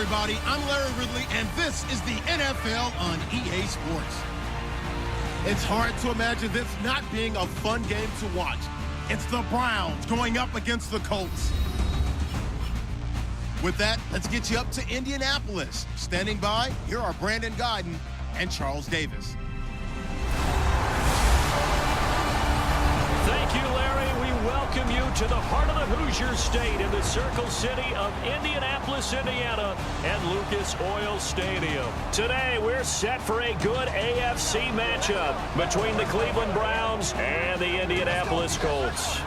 everybody. I'm Larry Ridley, and this is the NFL on EA Sports. It's hard to imagine this not being a fun game to watch. It's the Browns going up against the Colts. With that, let's get you up to Indianapolis. Standing by, here are Brandon Gaudin and Charles Davis. Thank you, Larry. We welcome you to the heart of the Hoosier State in the Circle City of Indianapolis, Indiana, and Lucas Oil Stadium. Today, we're set for a good AFC matchup between the Cleveland Browns and the Indianapolis Colts.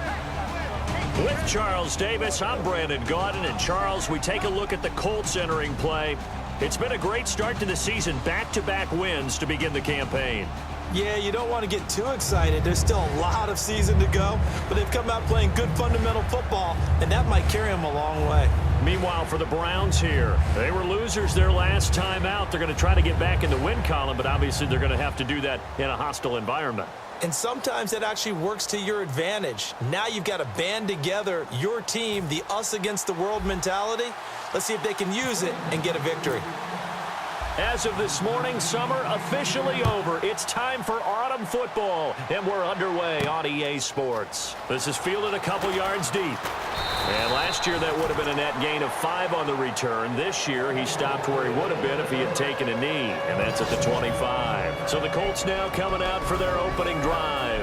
With Charles Davis, I'm Brandon Gaudin, and Charles, we take a look at the Colts entering play. It's been a great start to the season, back-to-back wins to begin the campaign. Yeah, you don't want to get too excited. There's still a lot of season to go, but they've come out playing good fundamental football, and that might carry them a long way. Meanwhile, for the Browns here, they were losers their last time out. They're going to try to get back in the win column, but obviously they're going to have to do that in a hostile environment. And sometimes that actually works to your advantage. Now you've got to band together your team, the us against the world mentality. Let's see if they can use it and get a victory. As of this morning, summer officially over. It's time for autumn football, and we're underway on EA Sports. This is fielded a couple yards deep. And last year, that would have been a net gain of 5 on the return. This year, he stopped where he would have been if he had taken a knee, and that's at the 25. So the Colts now coming out for their opening drive.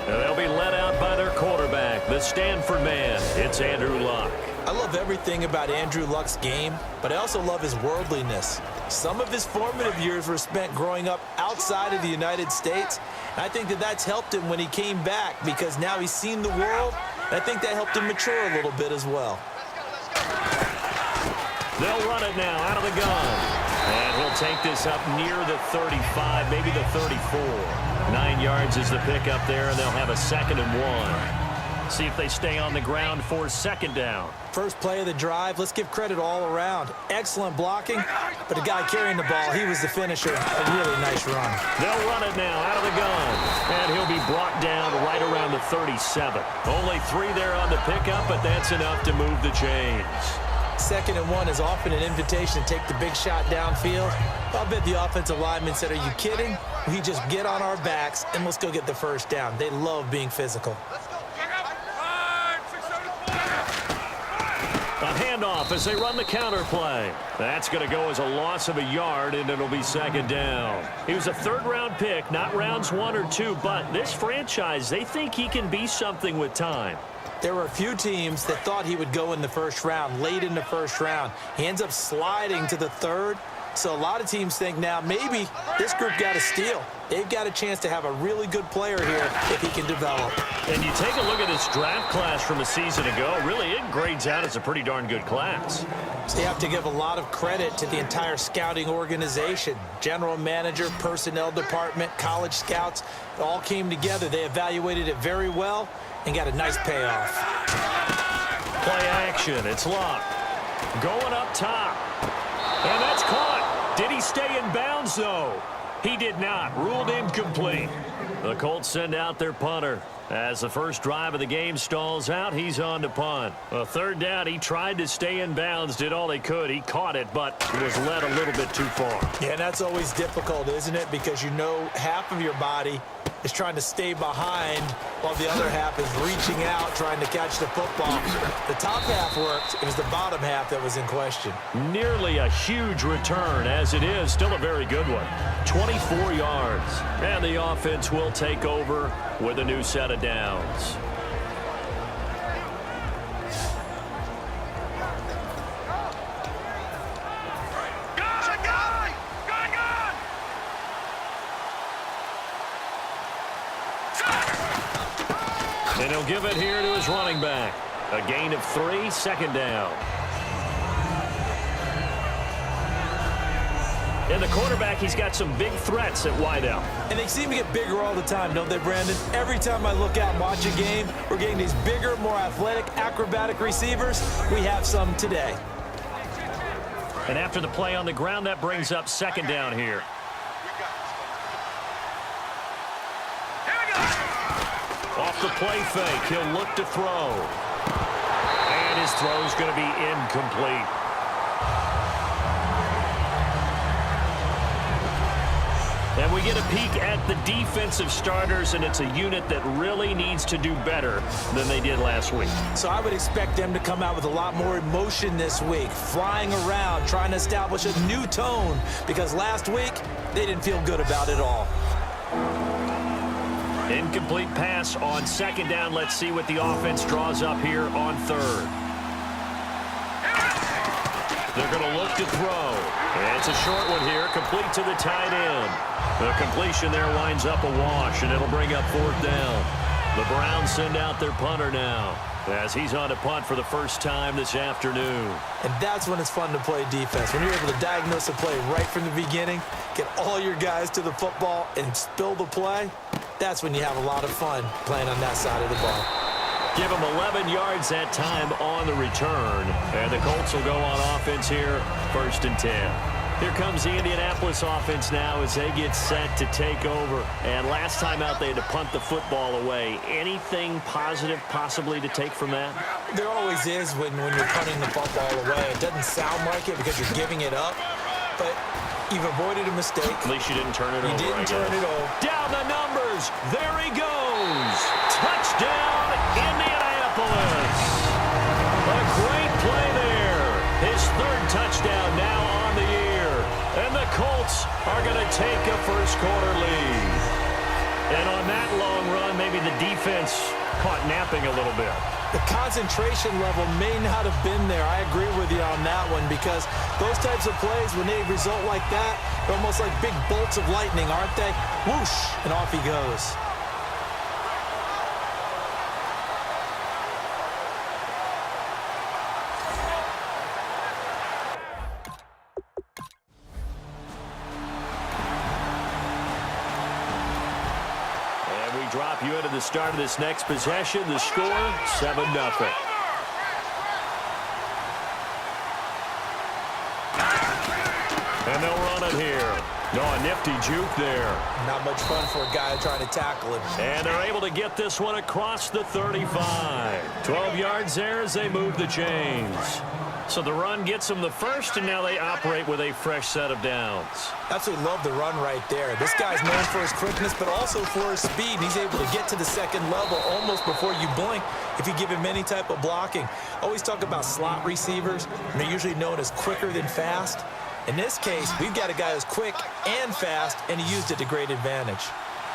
And they'll be led out by their quarterback, the Stanford man. It's Andrew Luck. I love everything about Andrew Luck's game, but I also love his worldliness. Some of his formative years were spent growing up outside of the United States. And I think that that's helped him when he came back because now he's seen the world. And I think that helped him mature a little bit as well. They'll run it now out of the gun. And he'll take this up near the 35, maybe the 34. 9 yards is the pickup there, and they'll have a 2nd and 1. See if they stay on the ground for 2nd down. First play of the drive, let's give credit all around. Excellent blocking, but the guy carrying the ball, he was the finisher. A really nice run. They'll run it now out of the gun. And he'll be brought down right around the 37. Only 3 there on the pickup, but that's enough to move the chains. 2nd and 1 is often an invitation to take the big shot downfield. I'll bet the offensive lineman said, "Are you kidding? We just get on our backs and let's go get the 1st down." They love being physical. A handoff as they run the counter play. That's going to go as a loss of a yard, and it'll be 2nd down. He was a 3rd-round pick, not rounds 1 or 2, but this franchise, they think he can be something with time. There were a few teams that thought he would go in the 1st round, late in the 1st round. He ends up sliding to the 3rd. So a lot of teams think now maybe this group got a steal. They've got a chance to have a really good player here if he can develop. And you take a look at this draft class from a season ago, really it grades out as a pretty darn good class. So you have to give a lot of credit to the entire scouting organization. General manager, personnel department, college scouts, it all came together. They evaluated it very well and got a nice payoff. Play action, it's Luck. Going up top. And that's caught. Did he stay in bounds, though? He did not. Ruled incomplete. The Colts send out their punter. As the first drive of the game stalls out, he's on to punt. A 3rd down, he tried to stay in bounds, did all he could. He caught it, but was led a little bit too far. Yeah, that's always difficult, isn't it? Because you know half of your body is trying to stay behind while the other half is reaching out, trying to catch the football. The top half worked. It was the bottom half that was in question. Nearly a huge return, as it is. Still a very good one. 24 yards. And the offense will take over with a new set of downs. And he'll give it here to his running back. A gain of 3, 2nd down. And the quarterback, he's got some big threats at wideout. And they seem to get bigger all the time, don't they, Brandon? Every time I look out and watch a game, we're getting these bigger, more athletic, acrobatic receivers. We have some today. And after the play on the ground, that brings up 2nd down here. Off the play fake, he'll look to throw. And his throw's going to be incomplete. we get a peek at the defensive starters, and it's a unit that really needs to do better than they did last week. So I would expect them to come out with a lot more emotion this week, flying around, trying to establish a new tone, because last week they didn't feel good about it all. Incomplete pass on second down. Let's see what the offense draws up here on third. They're going to look to throw. And it's a short one here, complete to the tight end. The completion there winds up a wash, and it'll bring up fourth down. The Browns send out their punter now, as he's on to punt for the first time this afternoon. And that's when it's fun to play defense. When you're able to diagnose a play right from the beginning, get all your guys to the football, and spill the play, that's when you have a lot of fun playing on that side of the ball. Give them 11 yards that time on the return. And the Colts will go on offense here, 1st and 10. Here comes the Indianapolis offense now as they get set to take over. And last time out, they had to punt the football away. Anything positive possibly to take from that? There always is when you're punting the football away. It doesn't sound like it because you're giving it up, but you've avoided a mistake. At least you didn't turn it over. You didn't turn it over. Down the numbers. There he goes. Touchdown, Indianapolis. A great play there. His 3rd touchdown now on the year. And the Colts are going to take a first-quarter lead. And on that long run, maybe the defense caught napping a little bit. The concentration level may not have been there. I agree with you on that one, because those types of plays, when they result like that, they're almost like big bolts of lightning, aren't they? Whoosh, and off he goes. Drop you into the start of this next possession. The score, 7-0. And they'll run it here. No, a nifty juke there. Not much fun for a guy trying to tackle him. And they're able to get this one across the 35. 12 yards there as they move the chains. So the run gets them the first, and now they operate with a fresh set of downs. Absolutely love the run right there. This guy's known for his quickness, but also for his speed. He's able to get to the second level almost before you blink if you give him any type of blocking. Always talk about slot receivers, and they're usually known as quicker than fast. In this case, we've got a guy who's quick and fast, and he used it to great advantage.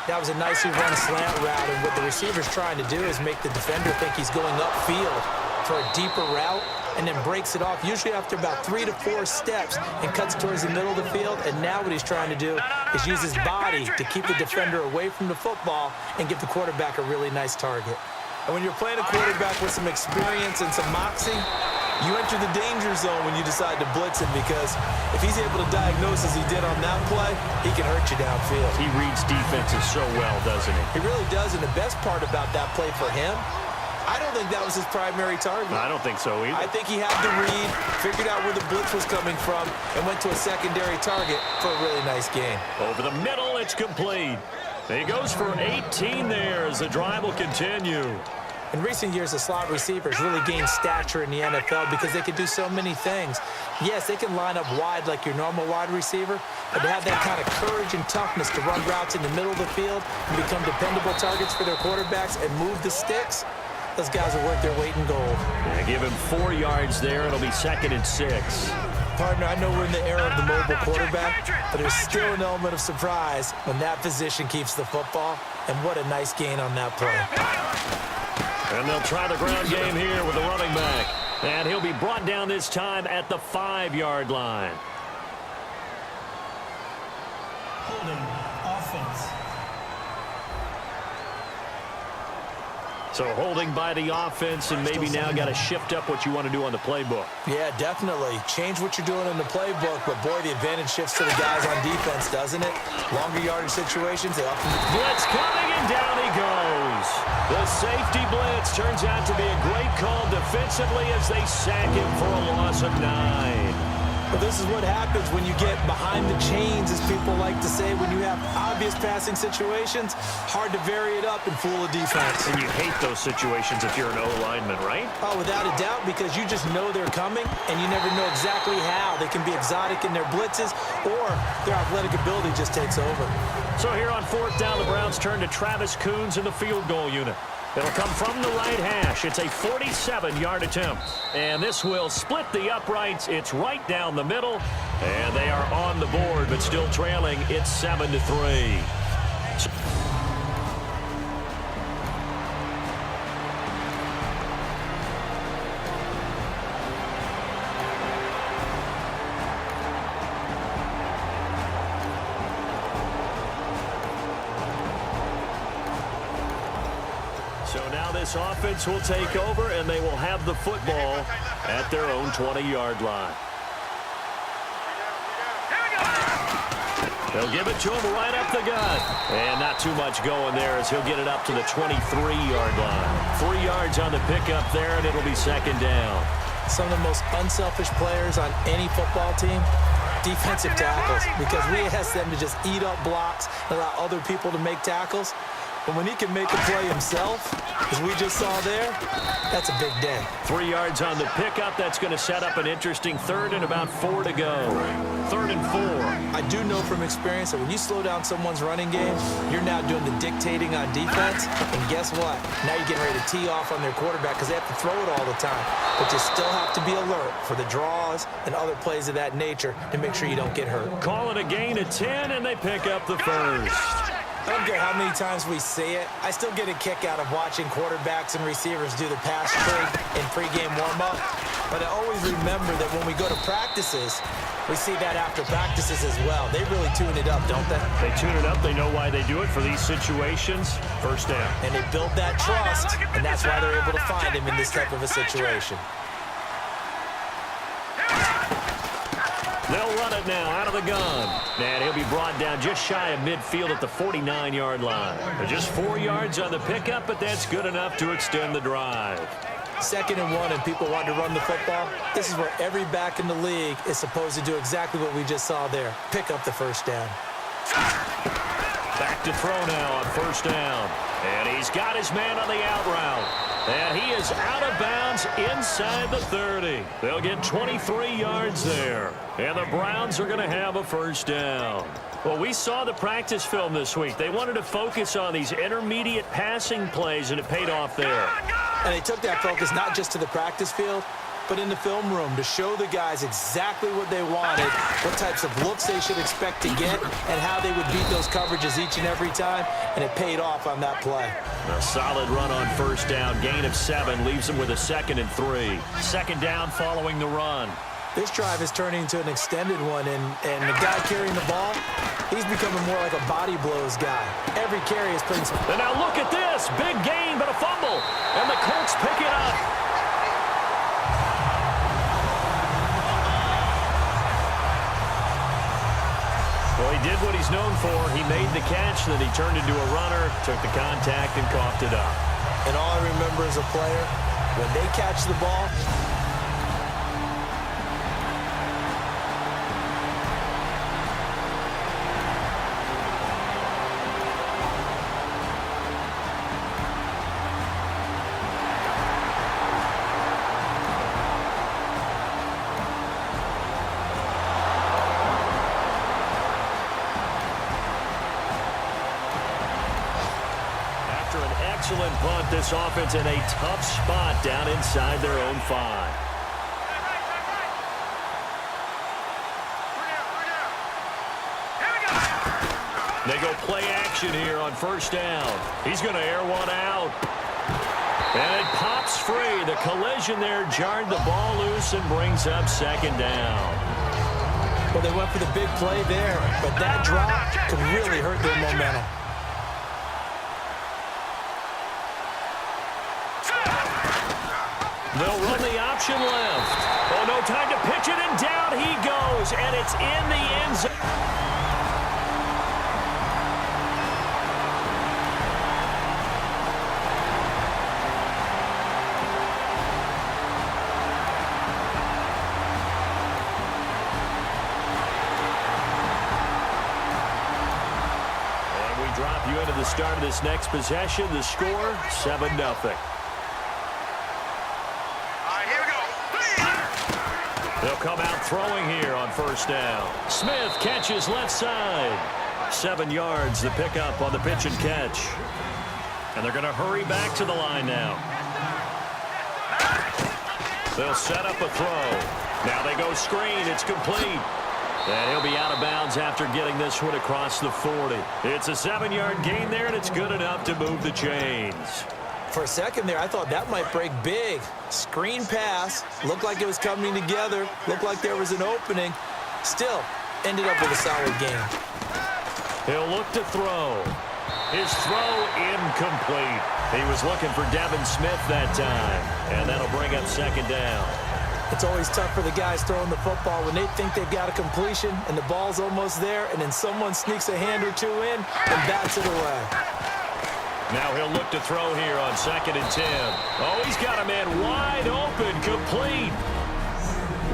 That was a nicely run slant route, and what the receiver's trying to do is make the defender think he's going upfield for a deeper route, and then breaks it off, usually after about 3 to 4 steps, and cuts towards the middle of the field. And now what he's trying to do is use his body to keep the defender away from the football and give the quarterback a really nice target. And when you're playing a quarterback with some experience and some moxie, you enter the danger zone when you decide to blitz him, because if he's able to diagnose as he did on that play, he can hurt you downfield. He reads defenses so well, doesn't he? He really does, and the best part about that play for him, I don't think that was his primary target. I don't think so either. I think he had the read, figured out where the blitz was coming from, and went to a secondary target for a really nice gain. Over the middle, it's complete. He goes for 18 there as the drive will continue. In recent years, the slot receivers really gained stature in the NFL because they can do so many things. Yes, they can line up wide like your normal wide receiver, but to have that kind of courage and toughness to run routes in the middle of the field and become dependable targets for their quarterbacks and move the sticks, those guys are worth their weight in gold. Yeah, give him 4 yards there. It'll be 2nd and 6. Partner, I know we're in the era of the mobile quarterback, but there's still an element of surprise when that position keeps the football, and what a nice gain on that play. And they'll try the ground game here with the running back. And he'll be brought down this time at the 5-yard line. Holding offense. So holding by the offense, and maybe now got to shift up what you want to do on the playbook. Yeah, definitely. Change what you're doing in the playbook, but boy, the advantage shifts to the guys on defense, doesn't it? Longer yardage situations, they often... Blitz coming, and down he goes. The safety blitz turns out to be a great call defensively as they sack him for a loss of 9. Well, this is what happens when you get behind the chains, as people like to say. When you have obvious passing situations, hard to vary it up and fool a defense. And you hate those situations if you're an O-lineman, right? Oh, without a doubt, because you just know they're coming, and you never know exactly how. They can be exotic in their blitzes, or their athletic ability just takes over. So here on 4th down, the Browns turn to Travis Coons in the field goal unit. It'll come from the right hash. It's a 47-yard attempt. And this will split the uprights. It's right down the middle. And they are on the board, but still trailing. It's 7-3. So now this offense will take over, and they will have the football at their own 20-yard line. They'll give it to him right up the gut. And not too much going there as he'll get it up to the 23-yard line. 3 yards on the pickup there, and it'll be 2nd down. Some of the most unselfish players on any football team, defensive tackles, because we ask them to just eat up blocks and allow other people to make tackles. But when he can make a play himself, as we just saw there, that's a big day. 3 yards on the pickup. That's going to set up an interesting 3rd and about 4 to go. 3rd and 4. I do know from experience that when you slow down someone's running game, you're now doing the dictating on defense. And guess what? Now you're getting ready to tee off on their quarterback because they have to throw it all the time. But you still have to be alert for the draws and other plays of that nature to make sure you don't get hurt. Call it a gain of 10, and they pick up the first. I don't care how many times we see it. I still get a kick out of watching quarterbacks and receivers do the pass trick in pregame warm-up. But I always remember that when we go to practices, we see that after practices as well. They really tune it up, don't they? They tune it up. They know why they do it for these situations. 1st down. And they build that trust, and that's why they're able to find him in this type of a situation. They'll run it now out of the gun. And he'll be brought down just shy of midfield at the 49-yard line. Just 4 yards on the pickup, but that's good enough to extend the drive. 2nd and 1, and people want to run the football. This is where every back in the league is supposed to do exactly what we just saw there. Pick up the 1st down. Back to throw now on 1st down. And he's got his man on the out route. And he is out of bounds inside the 30. They'll get 23 yards there. And the Browns are going to have a 1st down. Well, we saw the practice film this week. They wanted to focus on these intermediate passing plays, and it paid off there. And they took that focus not just to the practice field, but in the film room to show the guys exactly what they wanted, what types of looks they should expect to get, and how they would beat those coverages each and every time, and it paid off on that play. A solid run on 1st down, gain of 7, leaves them with a 2nd and 3. 2nd down following the run. This drive is turning into an extended one, and the guy carrying the ball, he's becoming more like a body blows guy. Every carry is putting some... And now look at this, big gain, but a fumble, and the Colts pick it up. Well, he did what he's known for. He made the catch, then he turned into a runner, took the contact, and coughed it up. And all I remember as a player, when they catch the ball, excellent punt. This offense in a tough spot down inside their own 5. They go play action here on 1st down. He's going to air one out. And it pops free. The collision there jarred the ball loose and brings up 2nd down. Well, they went for the big play there, but that drop could really hurt their momentum. They'll run the option left. Oh, no time to pitch it, and down he goes, and it's in the end zone. the start of this next possession. The score, 7-0. They'll come out throwing here on first down. Smith catches left side. 7 yards, the pickup on the pitch and catch. And they're going to hurry back to the line now. They'll set up a throw. Now they go screen. It's complete. And he'll be out of bounds after getting this one across the 40. It's a 7-yard gain there, and it's good enough to move the chains. For a second there, I thought that might break big. Screen pass. Looked like it was coming together. Looked like there was an opening. Still, ended up with a solid game. He'll look to throw. His throw incomplete. He was looking for Devin Smith that time. And that'll bring up second down. It's always tough for the guys throwing the football when they think they've got a completion and the ball's almost there, and then someone sneaks a hand or two in and bats it away. Now he'll look to throw here on 2nd and 10. Oh, he's got a man wide open, complete.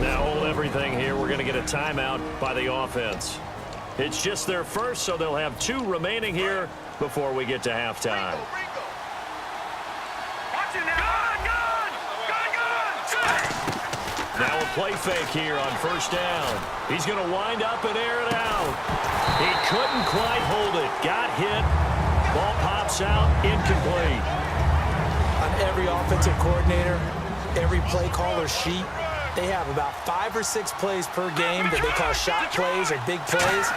Now hold everything here. We're going to get a timeout by the offense. It's just their first, so they'll have 2 remaining here before we get to halftime. Now a play fake here on first down. He's going to wind up and air it out. He couldn't quite hold it. Got hit. Ball pops out, incomplete. On every offensive coordinator, every play caller sheet, they have about 5 or 6 plays per game that they call shot plays or big plays,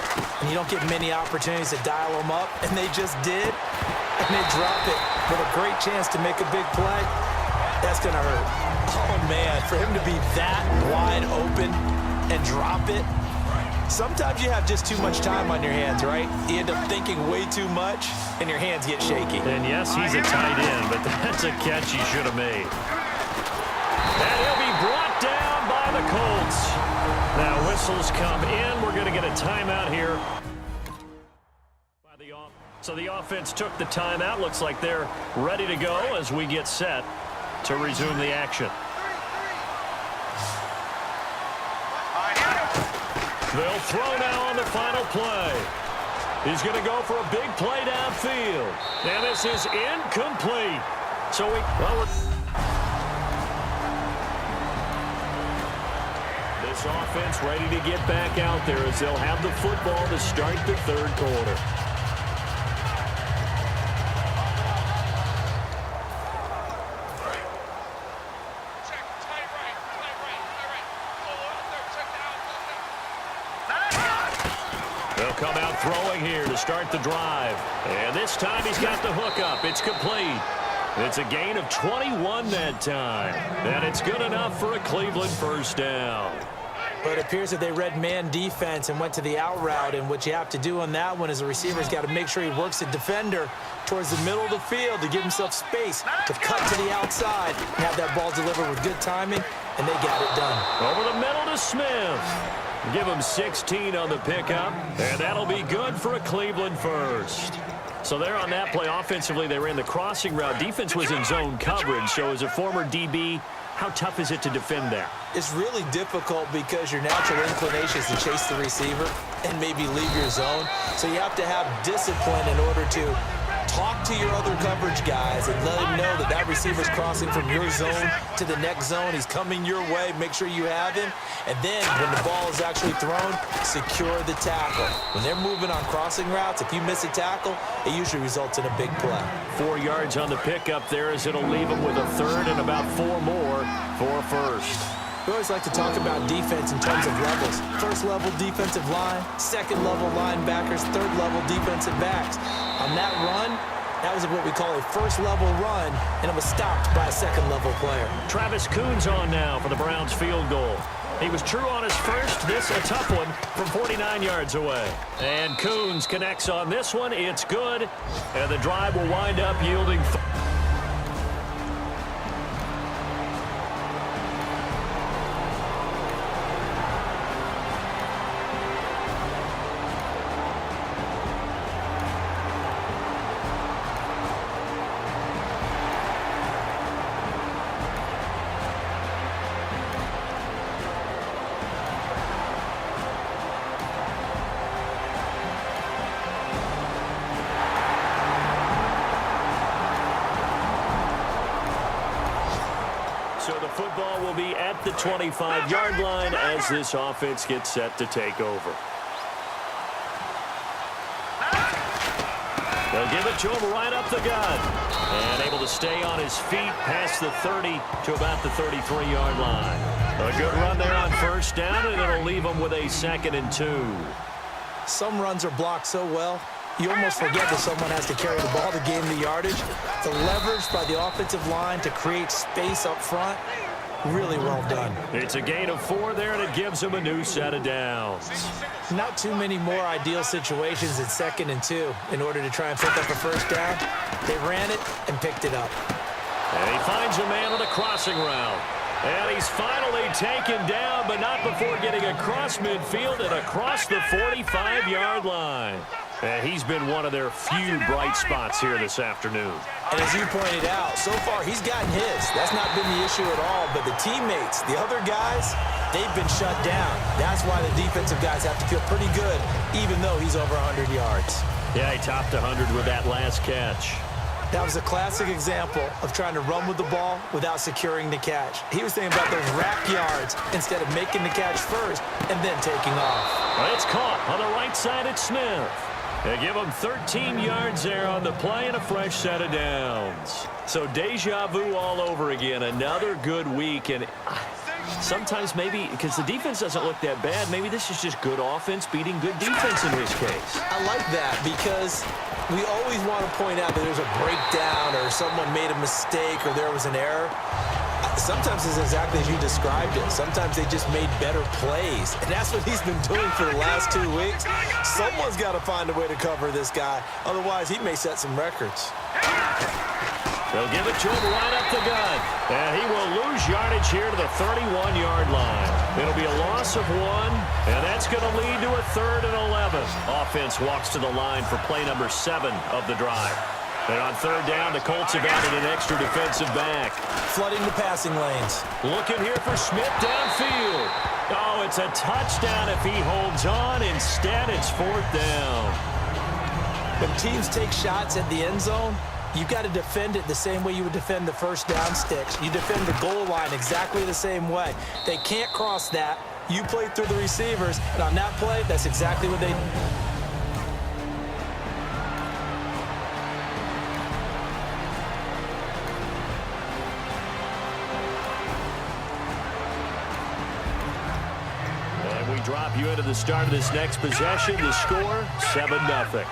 and you don't get many opportunities to dial them up, and they just did, and they drop it with a great chance to make a big play. That's going to hurt. Oh, man, for him to be that wide open and drop it. Sometimes you have just too much time on your hands, right? You end up thinking way too much, and your hands get shaky. And yes, he's a tight end, but that's a catch he should have made. And he'll be brought down by the Colts. Now whistles come in. We're going to get a timeout here. So the offense took the timeout. Looks like they're ready to go as we get set to resume the action. They'll throw now on the final play. He's going to go for a big play downfield. And this is incomplete. So this offense ready to get back out there as they'll have the football to start the 3rd quarter. They'll come out throwing here to start the drive. And this time he's got the hook up. It's complete. It's a gain of 21 that time. And it's good enough for a Cleveland first down. But it appears that they read man defense and went to the out route. And what you have to do on that one is the receiver's got to make sure he works the defender towards the middle of the field to give himself space to cut to the outside and have that ball delivered with good timing. And they got it done. Over the middle to Smith. Give him 16 on the pickup, and that'll be good for a Cleveland first. So there on that play, offensively, they ran the crossing route. Defense was in zone coverage, so as a former DB, how tough is it to defend that? It's really difficult because your natural inclination is to chase the receiver and maybe leave your zone. So you have to have discipline in order to talk to your other coverage guys and let them know that that receiver's crossing from your zone to the next zone. He's coming your way. Make sure you have him. And then when the ball is actually thrown, secure the tackle. When they're moving on crossing routes, if you miss a tackle, it usually results in a big play. 4 yards on the pickup there as it'll leave him with a 3rd and about 4 more for a first. We always like to talk about defense in terms of levels. 1st level defensive line, 2nd level linebackers, 3rd level defensive backs. On that run, that was what we call a 1st level run, and it was stopped by a 2nd level player. Travis Coons on now for the Browns field goal. He was true on his first. This a tough one from 49 yards away. And Coons connects on this one. It's good. And the drive will wind up yielding. football will be at the 25-yard line as this offense gets set to take over. They'll give it to him right up the gut. And able to stay on his feet past the 30 to about the 33-yard line. A good run there on first down, and it'll leave him with a 2nd and 2. Some runs are blocked so well, you almost forget that someone has to carry the ball to gain the yardage. The leverage by the offensive line to create space up front, really well done. It's a gain of 4 there, and it gives him a new set of downs. Not too many more ideal situations at 2nd and 2 in order to try and pick up a first down. They ran it and picked it up. And he finds a man on a crossing route. And he's finally taken down, but not before getting across midfield and across the 45-yard line. And he's been one of their few bright spots here this afternoon. And as you pointed out, so far he's gotten his. That's not been the issue at all. But the teammates, the other guys, they've been shut down. That's why the defensive guys have to feel pretty good, even though he's over 100 yards. Yeah, he topped 100 with that last catch. That was a classic example of trying to run with the ball without securing the catch. He was thinking about those rack yards instead of making the catch first and then taking off. Well, it's caught on the right side at Smith. They give him 13 yards there on the play and a fresh set of downs. So deja vu all over again. Another good week. And sometimes maybe, because the defense doesn't look that bad, maybe this is just good offense beating good defense in his case. I like that because we always want to point out that there's a breakdown or someone made a mistake or there was an error. Sometimes it's exactly as you described it. Sometimes they just made better plays. And that's what he's been doing for the last 2 weeks. Someone's got to find a way to cover this guy. Otherwise, he may set some records. They'll give it to him right up the gut. And he will lose yardage here to the 31-yard line. It'll be a loss of 1, and that's going to lead to a 3rd and 11. Offense walks to the line for play number 7 of the drive. And on 3rd down, the Colts have added an extra defensive back. Flooding the passing lanes. Looking here for Smith downfield. Oh, it's a touchdown if he holds on. Instead, it's 4th down. When teams take shots at the end zone, you've got to defend it the same way you would defend the first down sticks. You defend the goal line exactly the same way. They can't cross that. You play through the receivers, and on that play, that's exactly what they... And we drop you into the start of this next possession. The score, 7-0.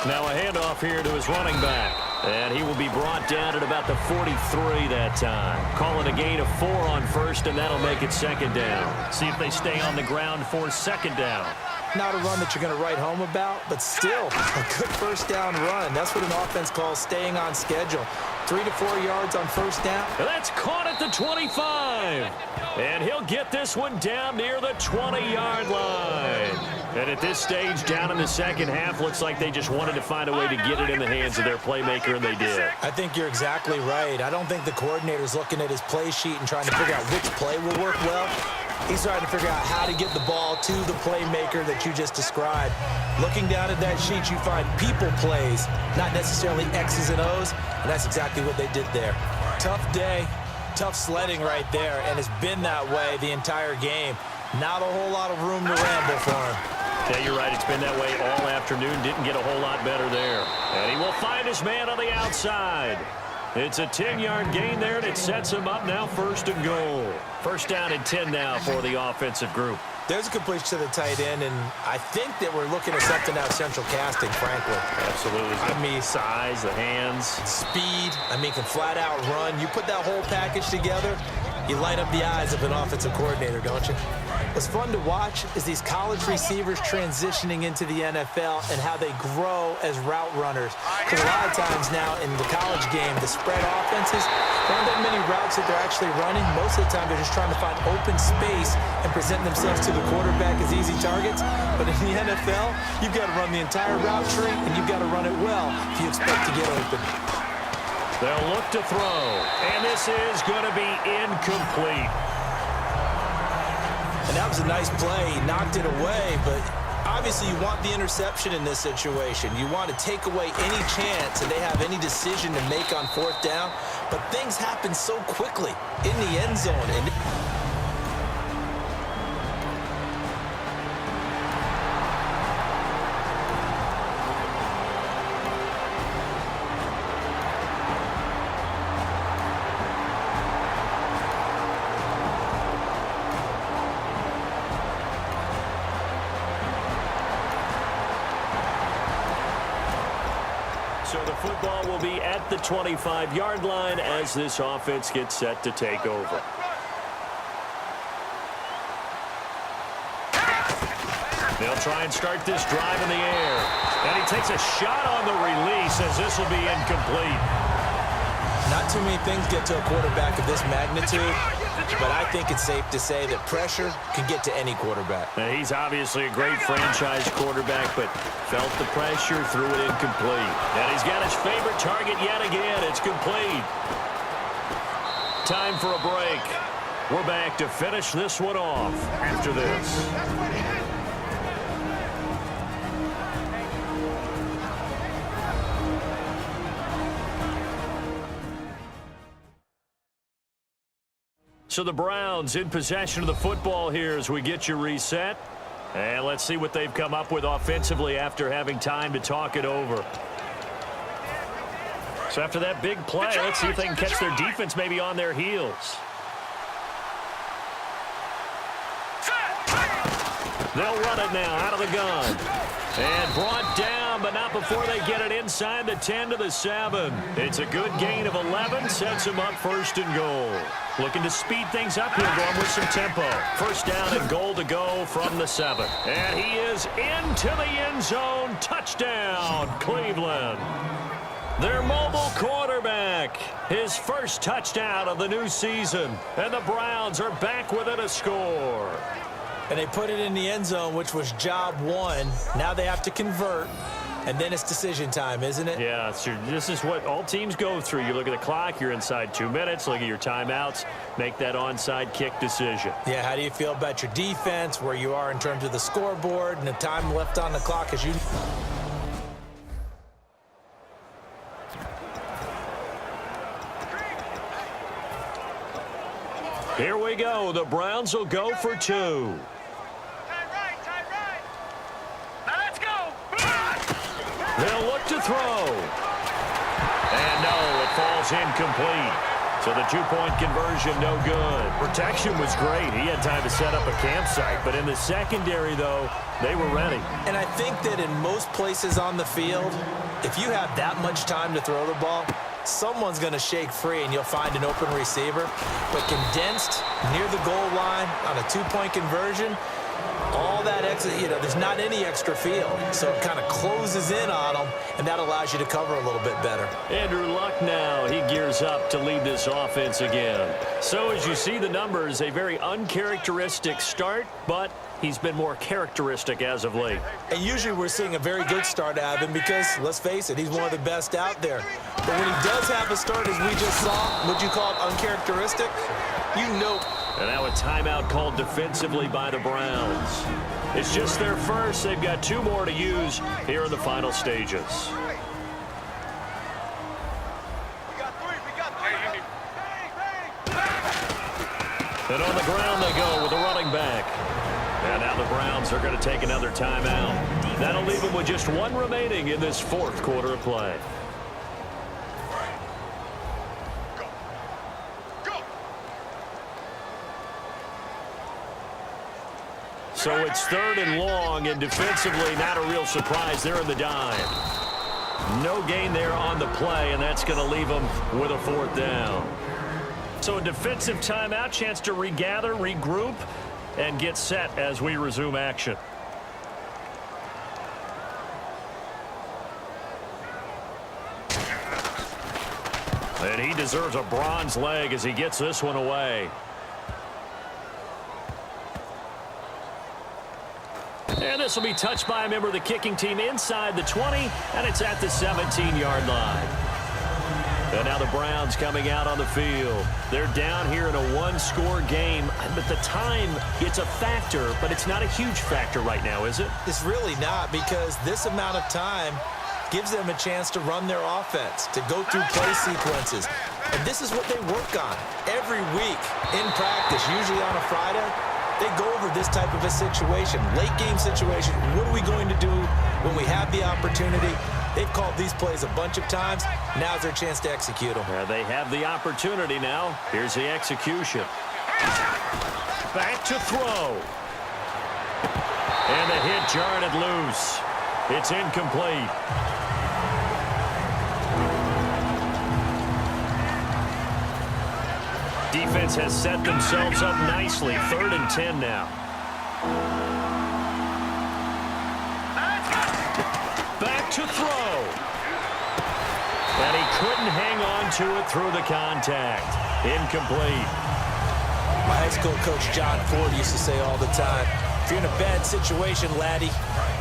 Now a handoff here to his running back. And he will be brought down at about the 43 that time. Calling a gain of 4 on first, and that'll make it 2nd down. See if they stay on the ground for 2nd down. Not a run that you're going to write home about, but still a good first down run. That's what an offense calls staying on schedule. 3 to 4 yards on first down. That's caught at the 25. And he'll get this one down near the 20-yard line. And at this stage, down in the second half, looks like they just wanted to find a way to get it in the hands of their playmaker, and they did. I think you're exactly right. I don't think the coordinator's looking at his play sheet and trying to figure out which play will work well. He's trying to figure out how to get the ball to the playmaker that you just described. Looking down at that sheet, you find people plays, not necessarily X's and O's, and that's exactly what they did there. Tough day, tough sledding right there, and it's been that way the entire game. Not a whole lot of room to ramble for him. Yeah, you're right. It's been that way all afternoon. Didn't get a whole lot better there. And he will find his man on the outside. It's a 10-yard gain there, and it sets him up now 1st and goal. 1st down and 10 now for the offensive group. There's a completion to the tight end, and I think that we're looking at something out of central casting, frankly. Absolutely. I mean, size, the hands. Speed. I mean, can flat out run. You put that whole package together, you light up the eyes of an offensive coordinator, don't you? What's fun to watch is these college receivers transitioning into the NFL and how they grow as route runners. Because a lot of times now in the college game, the spread offenses, there aren't that many routes that they're actually running. Most of the time, they're just trying to find open space and present themselves to the quarterback as easy targets. But in the NFL, you've got to run the entire route tree, and you've got to run it well if you expect to get open. They'll look to throw, and this is going to be incomplete. And that was a nice play. He knocked it away, but Obviously, you want the interception in this situation. You want to take away any chance and they have any decision to make on fourth down. But things happen so quickly in the end zone. And So the football will be at the 25-yard line as this offense gets set to take over. They'll try and start this drive in the air. And he takes a shot on the release as this will be incomplete. not too many things get to a quarterback of this magnitude, but I think it's safe to say that pressure can get to any quarterback. Now, he's obviously a great franchise quarterback, but felt the pressure, threw it incomplete. And he's got his favorite target yet again. It's complete. Time for a break. We're back to finish this one off after this. So the Browns in possession of the football here as we get you reset. And let's see what they've come up with offensively after having time to talk it over. So after that big play, let's see if they can catch their defense maybe on their heels. They'll run it now out of the gun. And brought down, but not before they get it inside the 10 to the 7. It's a good gain of 11, sets them up first and goal. Looking to speed things up here, going with some tempo. First down and goal to go from the 7. And he is into the end zone. Touchdown, Cleveland. Their mobile quarterback, his first touchdown of the new season. And the Browns are back within a score. And they put it in the end zone, which was job one. Now they have to convert, and then it's decision time, isn't it? Yeah, this is what all teams go through. You look at the clock, you're inside 2 minutes, look at your timeouts, make that onside kick decision. Yeah, how do you feel about your defense, where you are in terms of the scoreboard, and the time left on the clock as you... Here we go. The Browns will go for 2. They'll look to throw. And no, it falls incomplete. So the two-point conversion, no good. Protection was great. He had time to set up a campsite. But in the secondary, though, they were ready. And I think that in most places on the field, if you have that much time to throw the ball, someone's going to shake free and you'll find an open receiver. But condensed near the goal line on a two-point conversion, all that extra, there's not any extra field. So it kind of closes in on them, and that allows you to cover a little bit better. Andrew Luck now, he gears up to lead this offense again. So as you see the numbers, a very uncharacteristic start, but he's been more characteristic as of late. And usually we're seeing a very good start out of him because, let's face it, he's one of the best out there. But when he does have a start, as we just saw, would you call it uncharacteristic? You know. And now a timeout called defensively by the Browns. It's just their first. They've got 2 more to use here in the final stages. And on the ground they go with a running back. And now the Browns are going to take another timeout. That'll leave them with just 1 remaining in this 4th quarter of play. So it's 3rd and long, and defensively not a real surprise. They're in the dime. No gain there on the play, and that's going to leave them with a 4th down. So a defensive timeout, chance to regather, regroup, and get set as we resume action. And he deserves a bronze leg as he gets this one away. And this will be touched by a member of the kicking team inside the 20, and it's at the 17-yard line. And now the Browns coming out on the field. They're down here in a one-score game. But the time, it's a factor, but it's not a huge factor right now, is it? It's really not, because this amount of time gives them a chance to run their offense, to go through play sequences. And this is what they work on every week in practice, usually on a Friday. They go over this type of a situation, late game situation. What are we going to do when we have the opportunity? They've called these plays a bunch of times. Now's their chance to execute them. They have the opportunity now. Here's the execution. Back to throw. And the hit jarred it loose. It's incomplete. Defense has set themselves up nicely. 3rd and 10 now. Back to throw. And he couldn't hang on to it through the contact. Incomplete. My high school coach, John Ford, used to say all the time, if you're in a bad situation, laddie,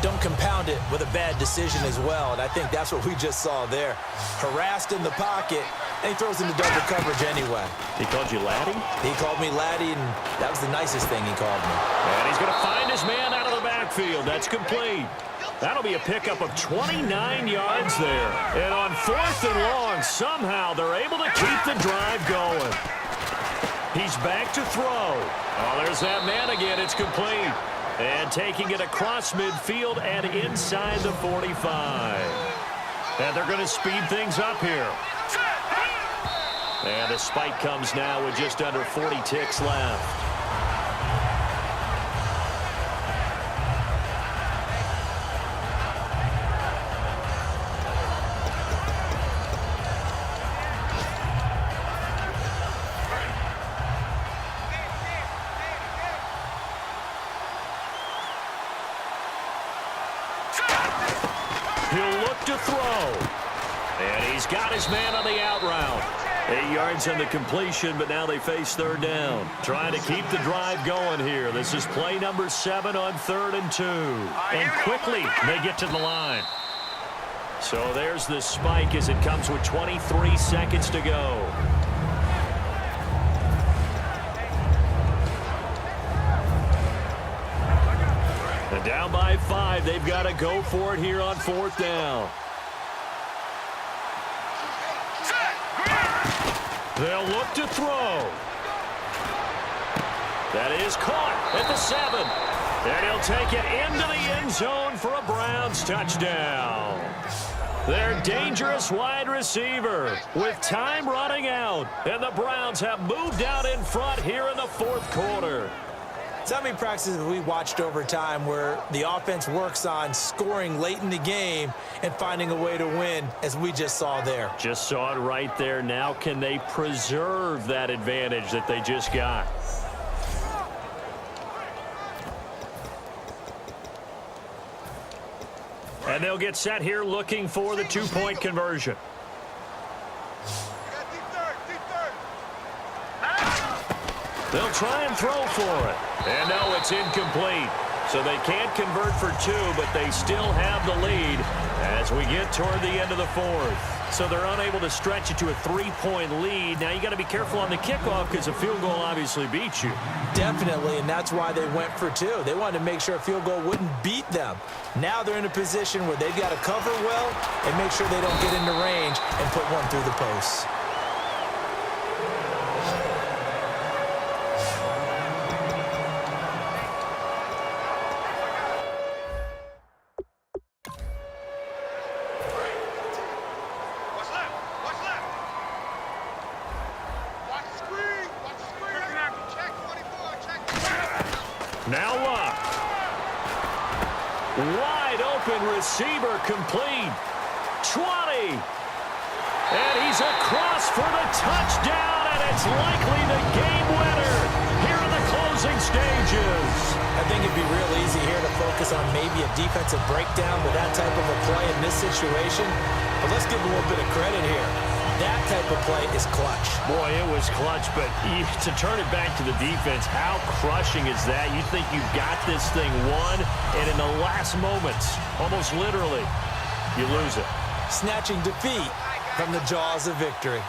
don't compound it with a bad decision as well. And I think that's what we just saw there. Harassed in the pocket, and he throws into double coverage anyway. He called you laddie? He called me laddie, and that was the nicest thing he called me. And he's going to find his man out of the backfield. That's complete. That'll be a pickup of 29 yards there. And on 4th and long, somehow they're able to keep the drive going. He's back to throw. Oh, there's that man again. It's complete. And taking it across midfield and inside the 45. And they're going to speed things up here. And the spike comes now with just under 40 ticks left. He'll look to throw. And he's got his man on the out route. 8 yards on the completion, but now they face 3rd down. Trying to keep the drive going here. This is play number 7 on 3rd and 2. And quickly, they get to the line. So there's the spike as it comes with 23 seconds to go. And down by 5, they've got to go for it here on 4th down. They'll look to throw. That is caught at the 7. And he'll take it into the end zone for a Browns touchdown. Their dangerous wide receiver with time running out. And the Browns have moved out in front here in the 4th quarter. So how many practices have we watched over time where the offense works on scoring late in the game and finding a way to win, as we just saw there? Just saw it right there. Now can they preserve that advantage that they just got? And they'll get set here looking for the 2-point conversion. They'll try and throw for it. And no, it's incomplete. So they can't convert for 2, but they still have the lead as we get toward the end of the 4th. So they're unable to stretch it to a 3-point lead. Now you got to be careful on the kickoff because a field goal obviously beats you. Definitely, and that's why they went for 2. They wanted to make sure a field goal wouldn't beat them. Now they're in a position where they've got to cover well and make sure they don't get into range and put one through the posts. Now Luck. Wide open receiver complete. 20. And he's across for the touchdown, and it's likely the game winner here in the closing stages. I think it'd be real easy here to focus on maybe a defensive breakdown with that type of a play in this situation. But let's give a little bit of credit here. That type of play is clutch. Boy, it was clutch, but to turn it back to the defense, how crushing is that? You think you've got this thing won, and in the last moments, almost literally, you lose it. Snatching defeat from the jaws of victory.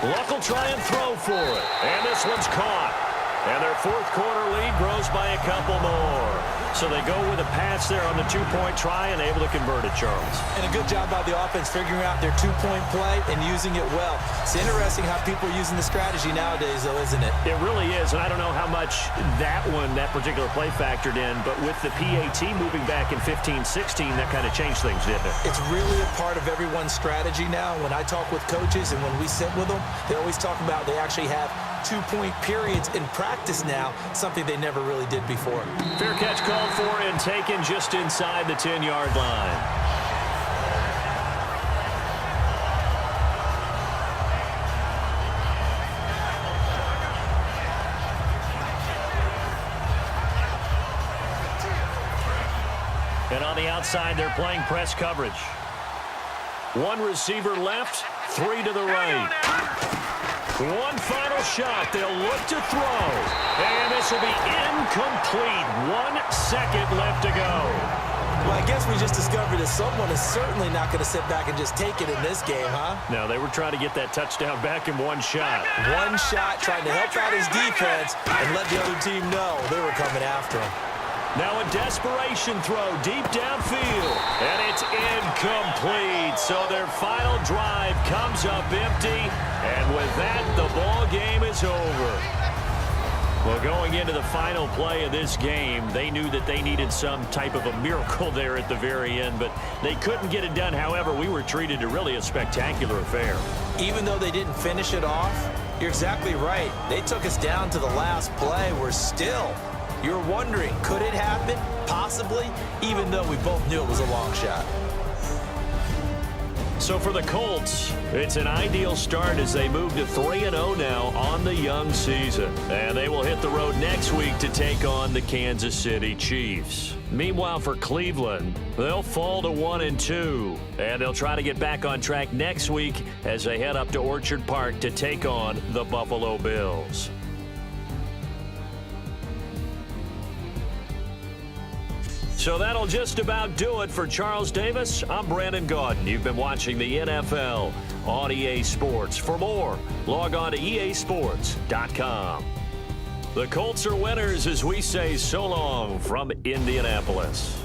Luck will try and throw for it. And this one's caught. And their fourth quarter lead grows by a couple more. So they go with a pass there on the two-point try and able to convert it, Charles. And a good job by the offense figuring out their two-point play and using it well. It's interesting how people are using the strategy nowadays, though, isn't it? It really is, and I don't know how much that particular play factored in, but with the PAT moving back in 15-16, that kind of changed things, didn't it? It's really a part of everyone's strategy now. When I talk with coaches and when we sit with them, they always talk about they actually have two-point periods in practice now, something they never really did before. Fair catch called for and taken just inside the 10-yard line. And on the outside, they're playing press coverage. One receiver left, three to the right. One final shot. They'll look to throw. And this will be incomplete. 1 second left to go. Well, I guess we just discovered that someone is certainly not going to sit back and just take it in this game, huh? No, they were trying to get that touchdown back in one shot. One shot, trying to help out his defense and let the other team know they were coming after him. Now a desperation throw deep downfield. And it's incomplete. So their final drive comes up empty. And with that, the ball game is over. Well, going into the final play of this game, they knew that they needed some type of a miracle there at the very end, but they couldn't get it done. However, we were treated to really a spectacular affair. Even though they didn't finish it off, you're exactly right. They took us down to the last play. We're still, you're wondering, could it happen? Possibly, even though we both knew it was a long shot. So for the Colts, it's an ideal start as they move to 3-0 now on the young season. And they will hit the road next week to take on the Kansas City Chiefs. Meanwhile, for Cleveland, they'll fall to 1-2. And they'll try to get back on track next week as they head up to Orchard Park to take on the Buffalo Bills. So that'll just about do it for Charles Davis. I'm Brandon Gaudin. You've been watching the NFL on EA Sports. For more, log on to easports.com. The Colts are winners as we say so long from Indianapolis.